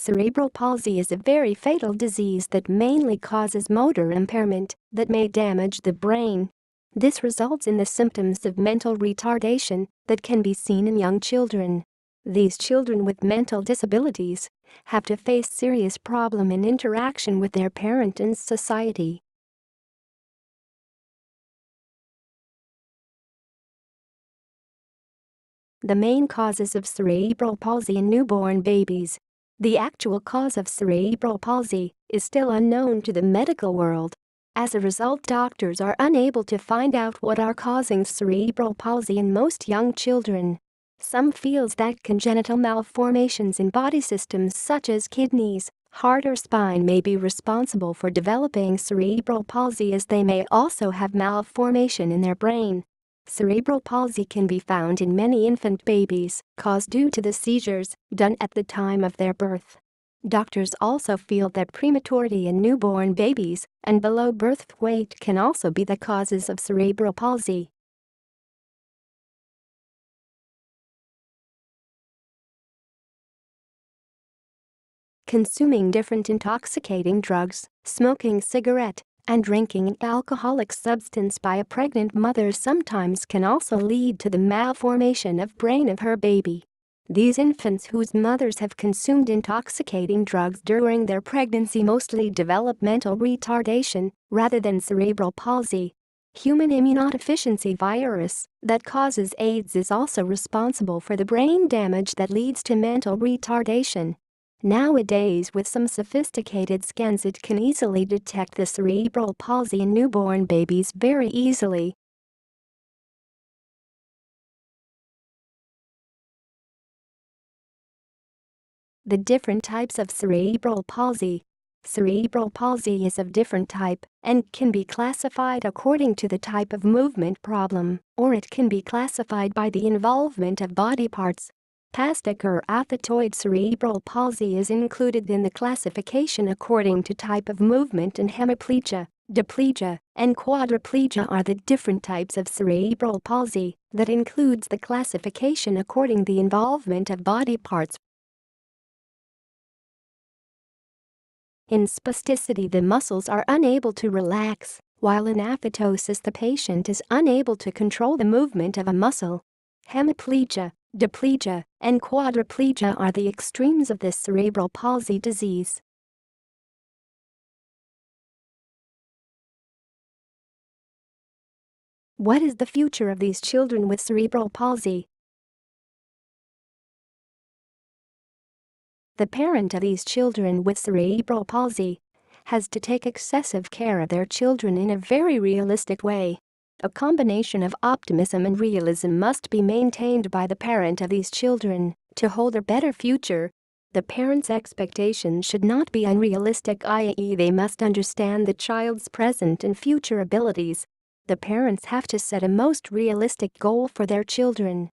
Cerebral palsy is a very fatal disease that mainly causes motor impairment that may damage the brain. This results in the symptoms of mental retardation that can be seen in young children. These children with mental disabilities have to face serious problem in interaction with their parent and society. The main causes of cerebral palsy in newborn babies. The actual cause of cerebral palsy is still unknown to the medical world. As a result, doctors are unable to find out what are causing cerebral palsy in most young children. Some feels that congenital malformations in body systems such as kidneys, heart or spine may be responsible for developing cerebral palsy, as they may also have malformation in their brain. Cerebral palsy can be found in many infant babies, caused due to the seizures done at the time of their birth. Doctors also feel that prematurity in newborn babies and below birth weight can also be the causes of cerebral palsy. Consuming different intoxicating drugs, smoking cigarette, and drinking an alcoholic substance by a pregnant mother sometimes can also lead to the malformation of brain of her baby. These infants whose mothers have consumed intoxicating drugs during their pregnancy mostly develop mental retardation rather than cerebral palsy. Human immunodeficiency virus that causes AIDS is also responsible for the brain damage that leads to mental retardation. Nowadays, with some sophisticated scans, it can easily detect the cerebral palsy in newborn babies very easily. The different types of cerebral palsy. Cerebral palsy is of different type and can be classified according to the type of movement problem, or it can be classified by the involvement of body parts. Spastic or athetoid cerebral palsy is included in the classification according to type of movement, and hemiplegia, diplegia, and quadriplegia are the different types of cerebral palsy that includes the classification according the involvement of body parts. In spasticity, the muscles are unable to relax, while in athetosis the patient is unable to control the movement of a muscle. Hemiplegia, diplegia, and quadriplegia are the extremes of this cerebral palsy disease. What is the future of these children with cerebral palsy? The parent of these children with cerebral palsy has to take excessive care of their children in a very realistic way. A combination of optimism and realism must be maintained by the parent of these children to hold a better future. The parent's expectations should not be unrealistic, i.e., they must understand the child's present and future abilities. The parents have to set a most realistic goal for their children